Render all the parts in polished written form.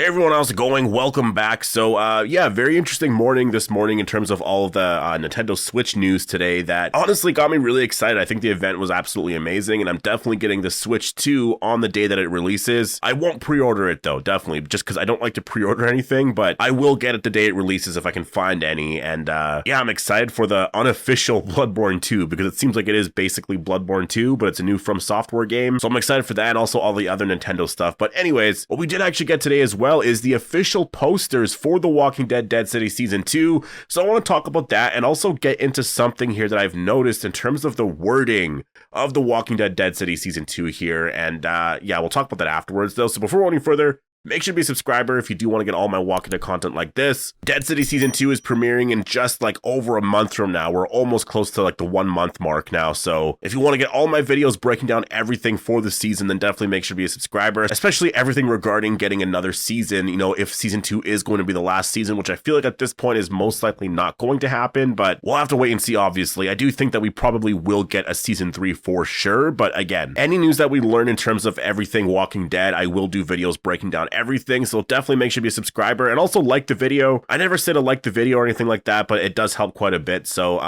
everyone, how's it going? Welcome back. So, yeah, very interesting morning this morning in terms of all of the Nintendo Switch news today that honestly got me really excited. I think the event was absolutely amazing, and I'm definitely getting the Switch 2 on the day that it releases. I won't pre-order it though, definitely, just because I don't like to pre-order anything, but I will get it the day it releases if I can find any. And yeah, I'm excited for the unofficial Bloodborne 2 because it seems like it is basically Bloodborne 2, but it's a new From Software game. So I'm excited for that and also all the other Nintendo stuff. But anyways, what we did actually get today as well is the official posters for The Walking Dead Dead City Season 2. So I want to talk about that and also get into something here that I've noticed in terms of the wording of The Walking Dead Dead City Season 2 here. And yeah, we'll talk about that afterwards though. So before we go any further, make sure to be a subscriber if you do want to get all my Walking Dead content like this. Dead City Season 2 is premiering in just like over a month from now. We're almost close to like the 1 month mark now. So if you want to get all my videos breaking down everything for the season, then definitely make sure to be a subscriber, especially everything regarding getting another season. You know, if Season 2 is going to be the last season, which I feel like at this point is most likely not going to happen, but we'll have to wait and see, obviously. I do think that we probably will get a Season 3 for sure. But again, any news that we learn in terms of everything Walking Dead, I will do videos breaking down everything, so definitely make sure to be a subscriber and also like the video. I never said to like the video or anything like that, but it does help quite a bit. So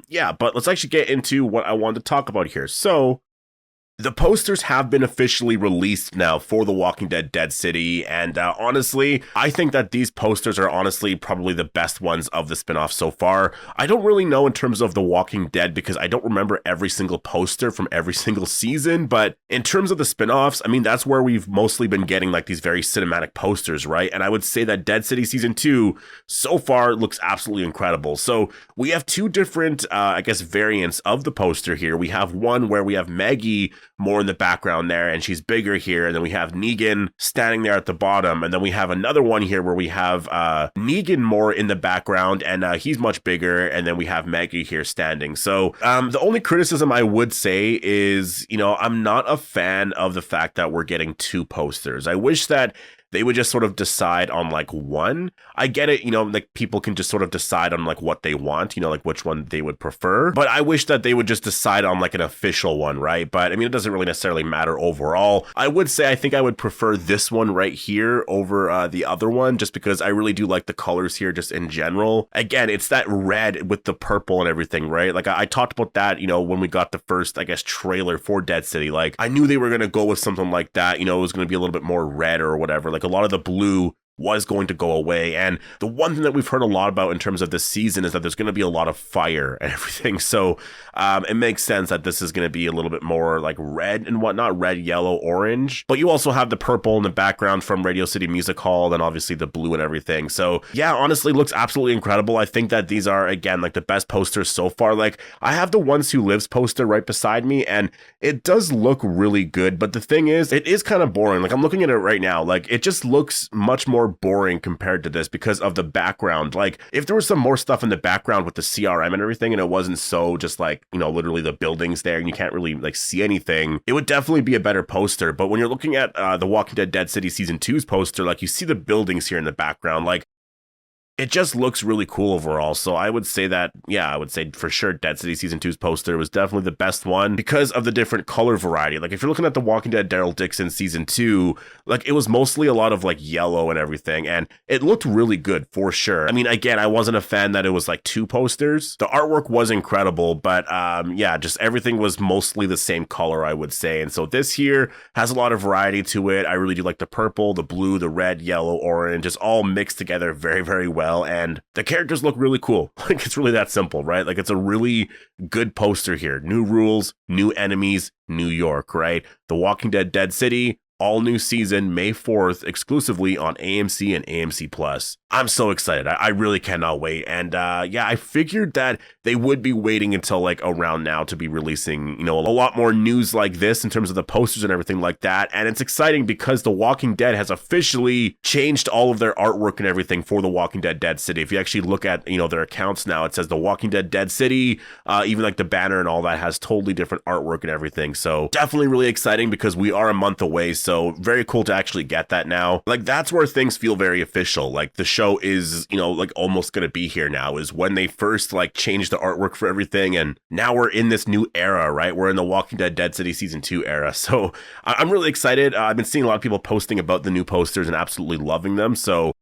yeah, but let's actually get into what I wanted to talk about here. So the posters have been officially released now for The Walking Dead Dead City, and honestly, I think that these posters are honestly probably the best ones of the spinoff so far. I don't really know in terms of The Walking Dead because I don't remember every single poster from every single season, but in terms of the spinoffs, I mean, that's where we've mostly been getting like these very cinematic posters, right? And I would say that Dead City Season 2 so far looks absolutely incredible. So we have two different, I guess, variants of the poster here. We have one where we have Maggie more in the background there, and she's bigger here, and then we have Negan standing there at the bottom, and then we have another one here where we have Negan more in the background, and he's much bigger, and then we have Maggie here standing. So the only criticism I would say is, you know, I'm not a fan of the fact that we're getting two posters. I wish that they would just sort of decide on like one. I get it, you know, like people can just sort of decide on like what they want, you know, like which one they would prefer. But I wish that they would just decide on like an official one, right? But I mean, it doesn't really necessarily matter overall. I would say I think I would prefer this one right here over the other one, just because I really do like the colors here just in general. Again, it's that red with the purple and everything, right? Like I talked about that, you know, when we got the first, I guess, trailer for Dead City. Like I knew they were going to go with something like that, you know, it was going to be a little bit more red or whatever. Like a lot of the blue was going to go away. And the one thing that we've heard a lot about in terms of this season is that there's going to be a lot of fire and everything. So it makes sense that this is going to be a little bit more like red and whatnot, red, yellow, orange. But you also have the purple in the background from Radio City Music Hall, and obviously the blue and everything. So yeah, honestly, looks absolutely incredible. I think that these are, again, like the best posters so far. Like I have the Once Who Lives poster right beside me, and it does look really good. But the thing is, it is kind of boring. Like I'm looking at it right now. Like it just looks much more boring compared to this because of the background. Like if there was some more stuff in the background with the CRM and everything, and it wasn't so just like, you know, literally the buildings there and you can't really like see anything, it would definitely be a better poster. But when you're looking at the Walking Dead Dead City Season 2's poster, like you see the buildings here in the background, like it just looks really cool overall. So I would say that, yeah, I would say for sure Dead City Season 2's poster was definitely the best one because of the different color variety. Like if you're looking at The Walking Dead Daryl Dixon Season 2, like it was mostly a lot of like yellow and everything, and it looked really good for sure. I mean, again, I wasn't a fan that it was like two posters. The artwork was incredible, but yeah, just everything was mostly the same color, I would say. And so this here has a lot of variety to it. I really do like the purple, the blue, the red, yellow, orange. It's all mixed together very, very well. And the characters look really cool. Like it's really that simple, right? Like it's a really good poster here. New rules, new enemies, New York, right? The Walking Dead Dead City, all new season, May 4th, exclusively on AMC and AMC Plus. I'm so excited. I really cannot wait. And yeah, I figured that they would be waiting until like around now to be releasing, you know, a lot more news like this in terms of the posters and everything like that. And it's exciting because The Walking Dead has officially changed all of their artwork and everything for The Walking Dead Dead City. If you actually look at, you know, their accounts now, it says The Walking Dead Dead City, even like the banner and all that has totally different artwork and everything. So definitely really exciting because we are a month away. So very cool to actually get that now. Like, that's where things feel very official. Like, the show is, you know, like almost going to be here now, is when they first like changed the artwork for everything. And now we're in this new era, right? We're in the Walking Dead Dead City Season 2 era. So I'm really excited. I've been seeing a lot of people posting about the new posters and absolutely loving them. So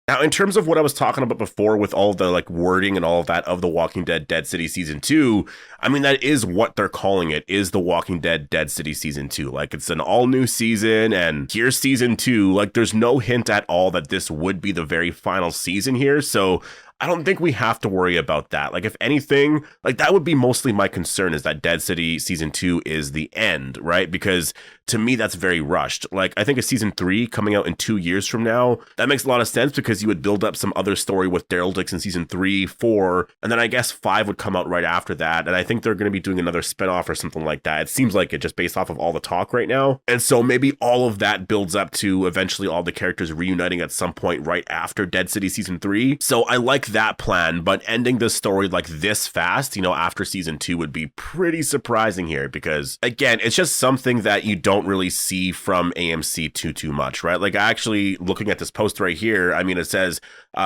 now, in terms of what I was talking about before with all the like wording and all of that of The Walking Dead Dead City Season 2, I mean, that is what they're calling it, is The Walking Dead Dead City Season 2. Like, it's an all new season, and here's Season 2. Like, there's no hint at all that this would be the very final season here. So I don't think we have to worry about that. Like, if anything, like, that would be mostly my concern, is that Dead City Season 2 is the end, right? Because to me, that's very rushed. Like, I think a Season 3 coming out in 2 years from now, that makes a lot of sense, because you would build up some other story with Daryl Dix in Season 3, 4, and then I guess 5 would come out right after that. And I think they're going to be doing another spinoff or something like that. It seems like it, just based off of all the talk right now. And so maybe all of that builds up to eventually all the characters reuniting at some point right after Dead City Season 3. So I like that plan, but ending the story like this fast, you know, after Season 2 would be pretty surprising here, because again, it's just something that you don't really see from AMC too much, right? Like, actually looking at this post right here, I mean, it says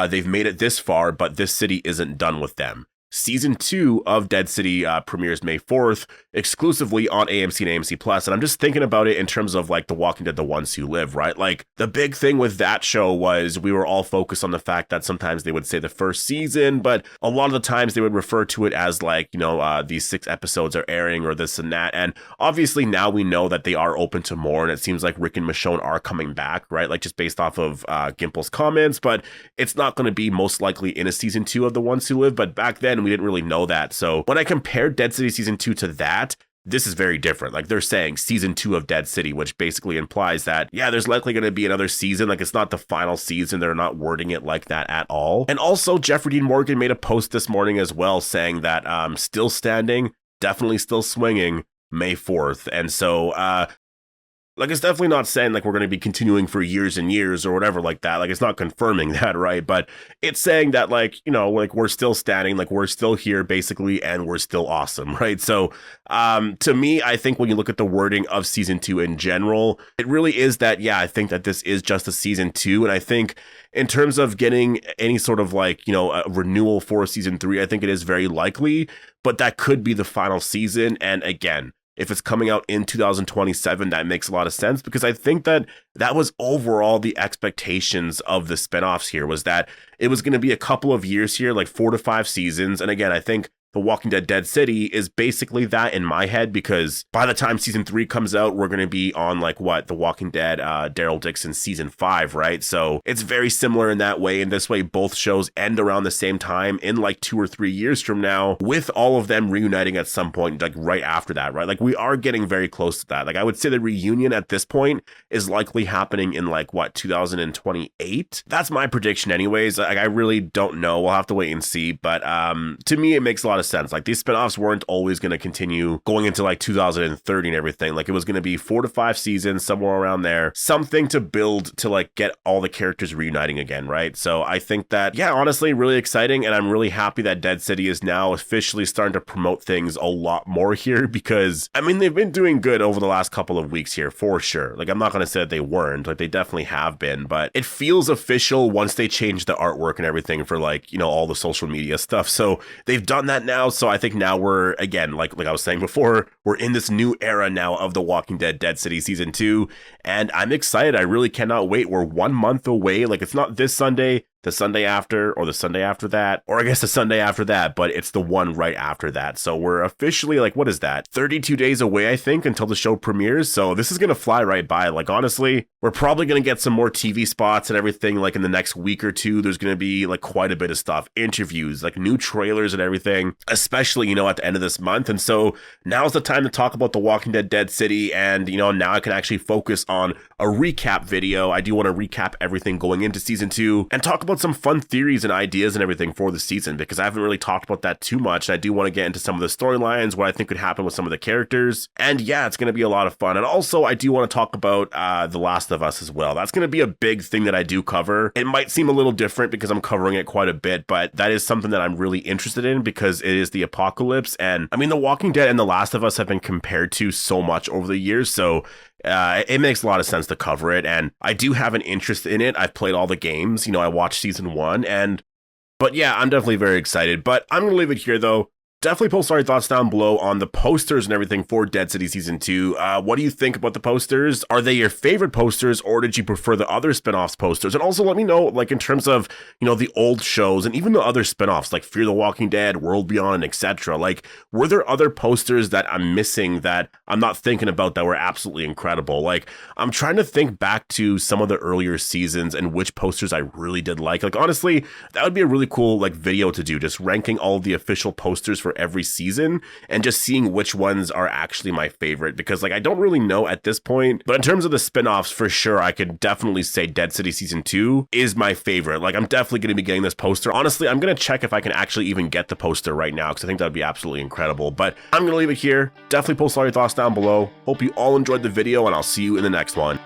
they've made it this far, but this city isn't done with them. Season 2 of Dead City premieres May 4th, exclusively on AMC and AMC Plus. And I'm just thinking about it in terms of like The Walking Dead, The Ones Who Live, right? Like, the big thing with that show was we were all focused on the fact that sometimes they would say the first season, but a lot of the times they would refer to it as like, you know, these 6 episodes are airing or this and that. And obviously now we know that they are open to more, and it seems like Rick and Michonne are coming back, right? Like, just based off of Gimple's comments, but it's not going to be most likely in a Season 2 of The Ones Who Live. But back then we didn't really know that. So when I compare Dead City Season 2 to that, this is very different. Like, they're saying Season 2 of Dead City, which basically implies that, yeah, there's likely going to be another season. Like, it's not the final season. They're not wording it like that at all. And also, Jeffrey Dean Morgan made a post this morning as well saying that still standing, definitely still swinging, May 4th. And so like, it's definitely not saying like we're going to be continuing for years and years or whatever like that. Like, it's not confirming that, right? But it's saying that, like, you know, like, we're still standing, like, we're still here basically, and we're still awesome, right? So to me, I think when you look at the wording of Season 2 in general, it really is that, yeah, I think that this is just a Season 2. And I think in terms of getting any sort of like, you know, a renewal for Season 3, I think it is very likely, but that could be the final season. And again, if it's coming out in 2027, that makes a lot of sense, because I think that that was overall the expectations of the spinoffs here, was that it was going to be a couple of years here, like 4 to 5 seasons. And again, I think The Walking Dead Dead City is basically that in my head, because by the time Season 3 comes out, we're going to be on like what, The Walking Dead, Daryl Dixon Season 5, right? So it's very similar in that way. And this way, both shows end around the same time in like 2 or 3 years from now, with all of them reuniting at some point, like right after that, right? Like, we are getting very close to that. Like, I would say the reunion at this point is likely happening in like what, 2028? That's my prediction anyways. Like, I really don't know. We'll have to wait and see. But to me, it makes a lot of sense. Like, these spinoffs weren't always going to continue going into like 2030 and everything. Like, it was going to be 4 to 5 seasons, somewhere around there, something to build to like get all the characters reuniting again, right? So I think that, yeah, honestly, really exciting. And I'm really happy that Dead City is now officially starting to promote things a lot more here, because I mean, they've been doing good over the last couple of weeks here for sure. Like, I'm not going to say that they weren't, like, they definitely have been, but it feels official once they change the artwork and everything for like, you know, all the social media stuff. So they've done that now. So I think now we're, again, like I was saying before, we're in this new era now of The Walking Dead Dead City Season 2, and I'm excited. I really cannot wait. We're 1 month away. Like, it's not this Sunday, the Sunday after, or the Sunday after that, or I guess the Sunday after that, but it's the one right after that. So we're officially, like, what is that? 32 days away, I think, until the show premieres. So this is going to fly right by. Like, honestly, we're probably going to get some more TV spots and everything, like, in the next week or two. There's going to be, like, quite a bit of stuff, interviews, like, new trailers and everything, especially, you know, at the end of this month. And so now's the time to talk about The Walking Dead Dead City. And, you know, now I can actually focus on a recap video. I do want to recap everything going into Season 2 and talk about some fun theories and ideas and everything for the season, because I haven't really talked about that too much. I do want to get into some of the storylines, what I think could happen with some of the characters. And yeah, it's going to be a lot of fun. And also, I do want to talk about The Last of Us as well. That's going to be a big thing that I do cover. It might seem a little different because I'm covering it quite a bit, but that is something that I'm really interested in because it is the apocalypse. And I mean, The Walking Dead and The Last of Us have been compared to so much over the years. So it makes a lot of sense to cover it, and I do have an interest in it. I've played all the games, I watched season 1, but yeah, I'm definitely very excited. But I'm gonna leave it here though. Definitely post all your thoughts down below on the posters and everything for Dead City Season 2. What do you think about the posters? Are they your favorite posters, or did you prefer the other spin-offs posters? And also let me know, in terms of, the old shows and even the other spin-offs, like Fear the Walking Dead, World Beyond, etc. Were there other posters that I'm missing that I'm not thinking about that were absolutely incredible? I'm trying to think back to some of the earlier seasons and which posters I really did like. Honestly, that would be a really cool, video to do, just ranking all of the official posters for every season and just seeing which ones are actually my favorite, because I don't really know at this point. But in terms of the spin-offs, for sure I could definitely say Dead City Season 2 is my favorite. I'm definitely going to be getting this poster. Honestly, I'm going to check if I can actually even get the poster right now, because I think that would be absolutely incredible. But I'm going to leave it here. Definitely post all your thoughts down below. Hope you all enjoyed the video, and I'll see you in the next one.